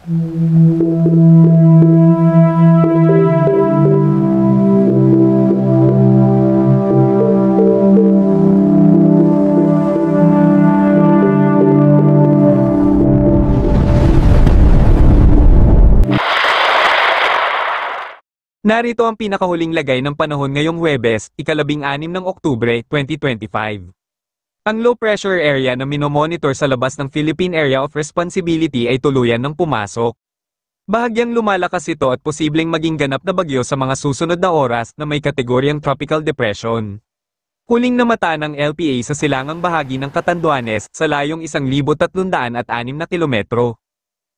Narito ang pinakahuling lagay ng panahon ngayong Huwebes, ika-16 ng Oktubre, 2025. Ang low pressure area na minomonitor sa labas ng Philippine Area of Responsibility ay tuluyan ng pumasok. Bahagyang lumalakas ito at posibleng maging ganap na bagyo sa mga susunod na oras na may kategoryang tropical depression. Huling namata ng LPA sa silangang bahagi ng Catanduanes sa layong 1,306 na kilometro.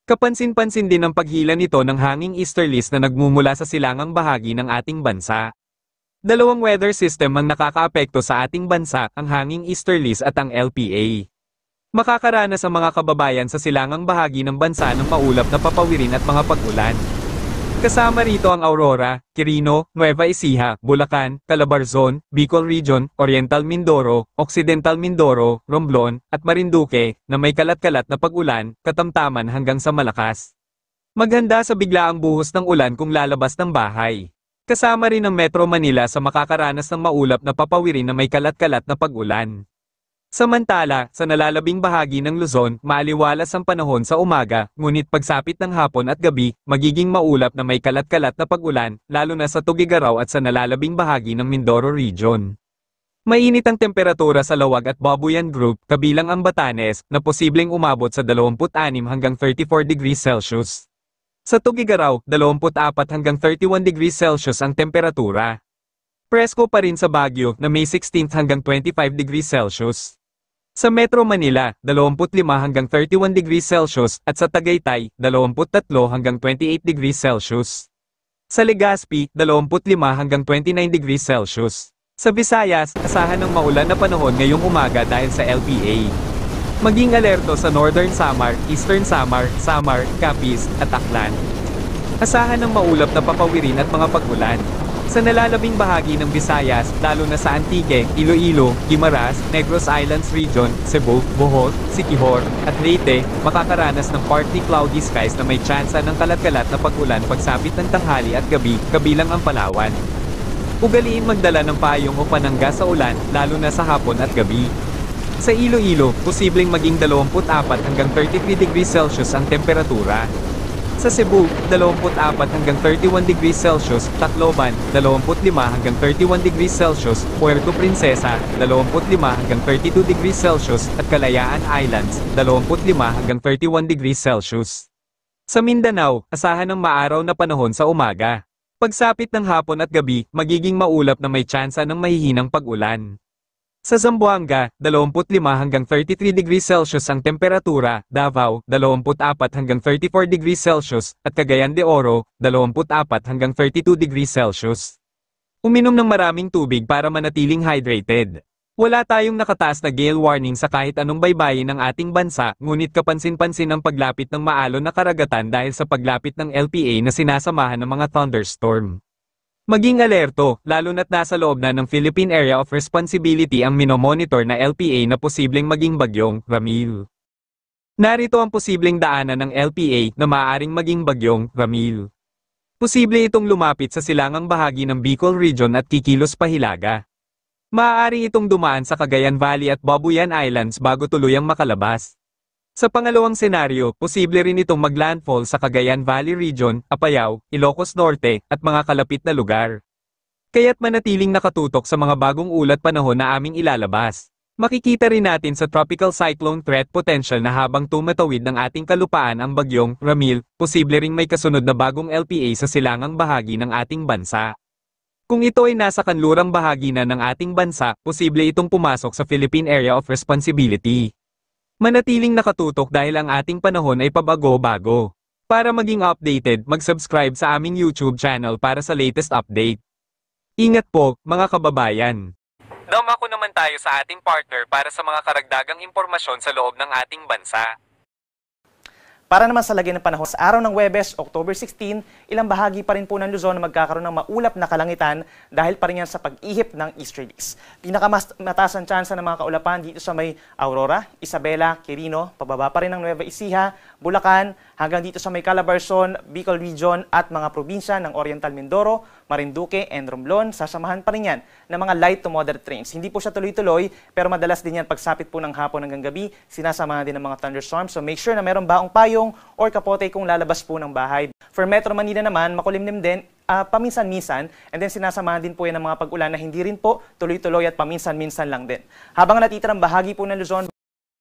Kapansin-pansin din ang paghila nito ng hanging easterlies na nagmumula sa silangang bahagi ng ating bansa. Dalawang weather system ang nakakaapekto sa ating bansa, ang hanging easterlies at ang LPA. Makakaranas ang mga kababayan sa silangang bahagi ng bansa ng maulap na papawirin at mga pag-ulan. Kasama rito ang Aurora, Quirino, Nueva Ecija, Bulacan, Calabarzon, Bicol Region, Oriental Mindoro, Occidental Mindoro, Romblon, at Marinduque, na may kalat-kalat na pag-ulan, katamtaman hanggang sa malakas. Maghanda sa biglaang buhos ng ulan kung lalabas ng bahay. Kasama rin ang Metro Manila sa makakaranas ng maulap na papawirin na may kalat-kalat na pag-ulan. Samantala, sa nalalabing bahagi ng Luzon, maaliwalas ang panahon sa umaga, ngunit pagsapit ng hapon at gabi, magiging maulap na may kalat-kalat na pag-ulan, lalo na sa Tuguegarao at sa nalalabing bahagi ng Mindoro Region. Mainit ang temperatura sa Lawag at Babuyan Group, kabilang ang Batanes, na posibleng umabot sa 26 hanggang 34 degrees Celsius. Sa Tuguegarao, 24 hanggang 31 degrees Celsius ang temperatura. Presko pa rin sa Baguio, na May 16 hanggang 25 degrees Celsius. Sa Metro Manila, 25 hanggang 31 degrees Celsius, at sa Tagaytay, 23 hanggang 28 degrees Celsius. Sa Legazpi, 25 hanggang 29 degrees Celsius. Sa Visayas, asahan ng maulan na panahon ngayong umaga dahil sa LPA. Maging alerto sa Northern Samar, Eastern Samar, Capiz, at Aklan. Asahan ng maulap na papawirin at mga pag-ulan. Sa nalalabing bahagi ng Visayas, lalo na sa Antique, Iloilo, Guimaras, Negros Islands Region, Cebu, Bohol, Siquijor, at Leyte, makakaranas ng partly cloudy skies na may tsansa ng kalat-kalat na pag-ulan pagsapit ng tanghali at gabi, kabilang ang Palawan. Ugaliin magdala ng payong o panangga sa ulan, lalo na sa hapon at gabi. Sa Iloilo, posibleng maging 24 hanggang 33 degrees Celsius ang temperatura. Sa Cebu, 24 hanggang 31 degrees Celsius, Tacloban, 25 hanggang 31 degrees Celsius, Puerto Princesa, 25 hanggang 32 degrees Celsius, at Kalayaan Islands, 25 hanggang 31 degrees Celsius. Sa Mindanao, asahan ng maaraw na panahon sa umaga. Pagsapit ng hapon at gabi, magiging maulap na may tsansa ng mahihinang pag-ulan. Sa Zamboanga, 25 hanggang 33 degrees Celsius ang temperatura, Davao, 24 hanggang 34 degrees Celsius, at Cagayan de Oro, 24 hanggang 32 degrees Celsius. Uminom ng maraming tubig para manatiling hydrated. Wala tayong nakataas na gale warning sa kahit anong baybayin ng ating bansa, ngunit kapansin-pansin ang paglapit ng maalon na karagatan dahil sa paglapit ng LPA na sinasamahan ng mga thunderstorm. Maging alerto, lalo na't nasa loob na ng Philippine Area of Responsibility ang minomonitor na LPA na posibleng maging bagyong Ramil. Narito ang posibleng daanan ng LPA na maaaring maging bagyong Ramil. Posible itong lumapit sa silangang bahagi ng Bicol Region at kikilos pa Hilaga. Maaari itong dumaan sa Cagayan Valley at Babuyan Islands bago tuluyang makalabas. Sa pangalawang senaryo, posible rin itong maglandfall sa Cagayan Valley Region, Apayao, Ilocos Norte, at mga kalapit na lugar. Kaya't manatiling nakatutok sa mga bagong ulat panahon na aming ilalabas. Makikita rin natin sa tropical cyclone threat potential na habang tumatawid ng ating kalupaan ang bagyong Ramil, posible ring may kasunod na bagong LPA sa silangang bahagi ng ating bansa. Kung ito ay nasa kanlurang bahagi na ng ating bansa, posible itong pumasok sa Philippine Area of Responsibility. Manatiling nakatutok dahil ang ating panahon ay pabago-bago. Para maging updated, mag-subscribe sa aming YouTube channel para sa latest update. Ingat po, mga kababayan. Dumako naman tayo sa ating partner para sa mga karagdagang impormasyon sa loob ng ating bansa. Para naman sa lagay ng panahon, sa araw ng Huwebes, October 16, ilang bahagi pa rin po ng Luzon na magkakaroon ng maulap na kalangitan dahil pa rin yan sa pag-ihip ng easterlies. Pinakamataas ang tsansa ng mga kaulapan dito sa may Aurora, Isabela, Quirino, pababa pa rin ng Nueva Ecija, Bulacan, hanggang dito sa may Calabarzon, Bicol Region at mga probinsya ng Oriental Mindoro, Marinduque, and Romblon. Sasamahan pa rin yan ng mga light to moderate rains. Hindi po siya tuloy-tuloy, pero madalas din yan pagsapit po ng hapon hanggang gabi, sinasamahan din ng mga thunderstorms. So make sure na meron baong payong or kapote kung lalabas po ng bahay. For Metro Manila naman, makulimlim din, paminsan-minsan, and then sinasamahan din po yan ng mga pag-ulan na hindi rin po tuloy-tuloy at paminsan-minsan lang din. Habang natitirang bahagi po ng Luzon,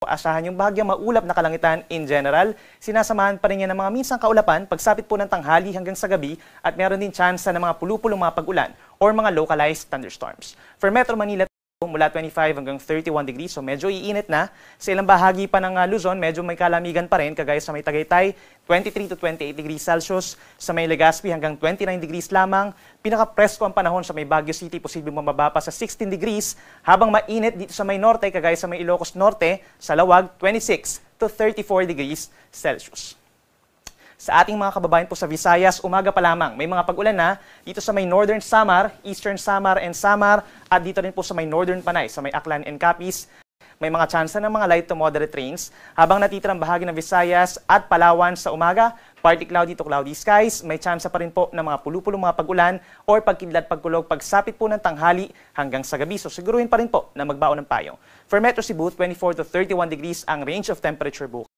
asahan yung bahagyang maulap na kalangitan in general, sinasamahan pa rin yan ng mga minsang kaulapan pagsapit po ng tanghali hanggang sa gabi at meron din tsansa ng mga pulupulong mga pag-ulan or mga localized thunderstorms. For Metro Manila, mula 25 hanggang 31 degrees, so medyo iinit na. Sa ilang bahagi pa ng Luzon, medyo may kalamigan pa rin, kagaya sa may Tagaytay, 23 to 28 degrees Celsius, sa may Legazpi hanggang 29 degrees lamang. Pinaka-presko ang panahon sa may Baguio City, posibleng mababa pa sa 16 degrees, habang mainit dito sa may Norte, kagaya sa may Ilocos Norte, sa Lawag, 26 to 34 degrees Celsius. Sa ating mga kababayan po sa Visayas, umaga pa lamang, may mga pag-ulan na dito sa may Northern Samar, Eastern Samar and Samar, at dito rin po sa may Northern Panay, sa may Aklan and Capiz. May mga tsansa ng mga light to moderate rains, habang natitirang bahagi ng Visayas at Palawan sa umaga, partly cloudy to cloudy skies, may tsansa pa rin po ng mga pulupulong mga pag-ulan or pagkidlat pagkulog pagsapit po ng tanghali hanggang sa gabi. So siguruhin pa rin po na magbaon ng payong. For Metro Cebu, 24 to 31 degrees ang range of temperature bukas.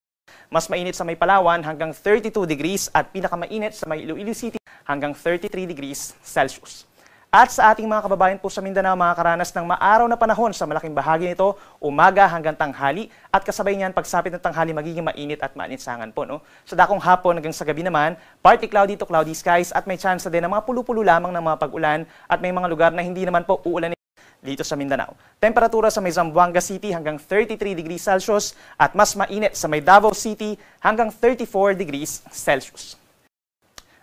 Mas mainit sa may Palawan hanggang 32 degrees at pinakamainit sa may Iloilo City hanggang 33 degrees Celsius. At sa ating mga kababayan po sa Mindanao, makakaranas ng maaraw na panahon sa malaking bahagi nito, umaga hanggang tanghali, at kasabay niyan pagsapit ng tanghali magiging mainit at maalinsangan po. No? Sa dakong hapon hanggang sa gabi naman, partly cloudy to cloudy skies at may chance din ng mga pulupulo lamang ng mga pag-ulan at may mga lugar na hindi naman po uulan dito sa Mindanao. Temperatura sa may Zamboanga City hanggang 33 degrees Celsius at mas mainit sa may Davao City hanggang 34 degrees Celsius.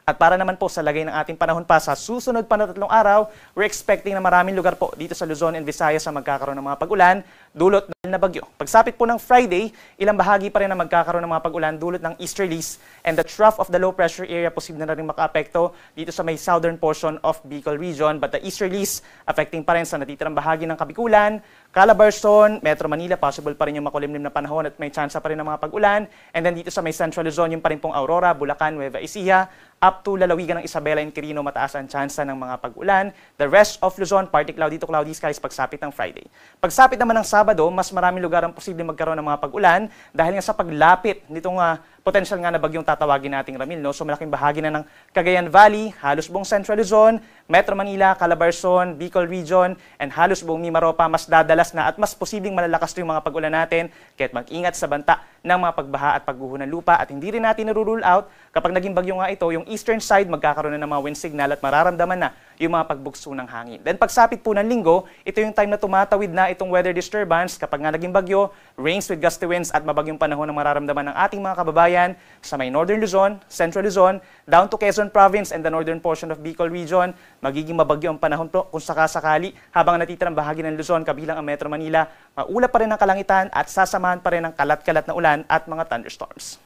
At para naman po sa lagay ng ating panahon pa sa susunod pa na 3 araw, we're expecting na maraming lugar po dito sa Luzon and Visayas na magkakaroon ng mga pag-ulan, dulot na bagyo. Pagsapit po ng Friday, ilang bahagi pa rin na magkakaroon ng mga pag-ulan dulot ng easterlies, and the trough of the low pressure area posible na rin makaapekto dito sa may southern portion of Bicol Region, but the easterlies affecting pa rin sa natitirang bahagi ng Kabikulan, Calabarzon, Metro Manila, possible pa rin yung makulimlim na panahon at may chance pa rin ng mga pag-ulan, and then dito sa may Central Luzon, yung pa rin pong Aurora, Bulacan, Nueva Ecija, up to lalawigan ng Isabela and Quirino, mataas ang tsansa ng mga pag-ulan. The rest of Luzon, partly cloudy to cloudy skies pagsapit ng Friday. Pagsapit naman ng Sabado, mas maraming lugar ang posibleng magkaroon ng mga pag-ulan dahil nga sa paglapit nitong potential nga na bagyong tatawagin nating Ramil. No? So malaking bahagi na ng Cagayan Valley, halos buong Central Luzon, Metro Manila, Calabarzon, Bicol Region, and halos buong Mimaropa, mas dadalas na at mas posibleng malalakas yung mga pag-ulan natin. Kaya't mag-ingat sa banta ng mga pagbaha at pagguho ng lupa, at hindi rin natin nirule out kapag naging bagyo nga ito, yung eastern side magkakaroon na ng mga wind signal at mararamdaman na yung mga pagbugso ng hangin. Then pagsapit po ng Linggo, ito yung time na tumatawid na itong weather disturbance kapag nga naging bagyo, rains with gusty winds at mabagyong panahon ang mararamdaman ng ating mga kababayan sa may Northern Luzon, Central Luzon, down to Quezon Province and the northern portion of Bicol Region. Magiging mabagyo ang panahon po kung sakasakali, habang natitirang bahagi ng Luzon kabilang ang Metro Manila, maulap pa rin ang kalangitan at sasamahan pa rin ng kalat-kalat na ulan at mga thunderstorms.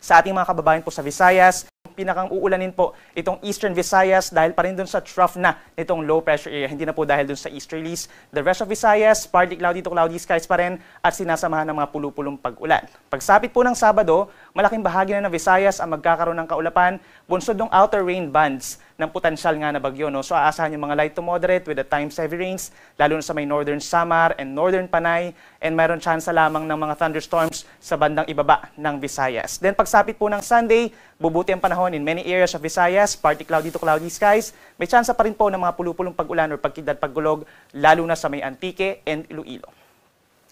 Sa ating mga kababayan po sa Visayas, pinakang uulanin po itong Eastern Visayas dahil pa rin dun sa trough na itong low pressure area, hindi na po dahil dun sa easterlies. The rest of Visayas, partly cloudy to cloudy skies pa rin at sinasamahan ng mga pulupulong pag-ulan. Pagsapit po ng Sabado, malaking bahagi na ng Visayas ang magkakaroon ng kaulapan, bunsod ng outer rain bands ng potensyal nga na bagyo. No? So aasahan yung mga light to moderate with the times heavy rains, lalo na sa may Northern Samar and Northern Panay, and mayroon tsansa lamang ng mga thunderstorms sa bandang ibaba ng Visayas. Then pagsapit po ng Sunday, bubuti ang panahon in many areas of Visayas, partly cloudy to cloudy skies. May tsansa pa rin po ng mga pulupulong pag-ulan or pagkidlat pagkulog, lalo na sa may Antique and Iloilo.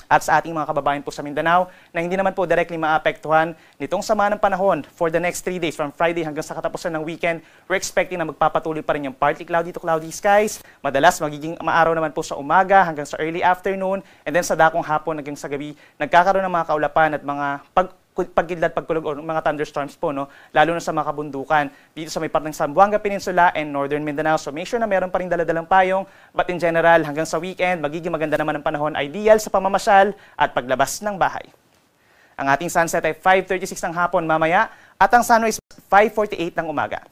At sa ating mga kababayan po sa Mindanao na hindi naman po directly maapektuhan nitong sama ng panahon for the next 3 days from Friday hanggang sa katapusan ng weekend, we're expecting na magpapatuloy pa rin yung partly cloudy to cloudy skies. Madalas magiging maaraw naman po sa umaga hanggang sa early afternoon, and then sa dakong hapon hanggang sa gabi, nagkakaroon ng mga kaulapan at mga pagkidlat, pagkulog o mga thunderstorms po, no? Lalo na sa mga kabundukan dito sa may part ng Zamboanga Peninsula and Northern Mindanao. So make sure na meron pa rin daladalang payong, but in general, hanggang sa weekend, magiging maganda naman ang panahon, ideal sa pamamasyal at paglabas ng bahay. Ang ating sunset ay 5:36 ng hapon mamaya at ang sunrise 5:48 ng umaga.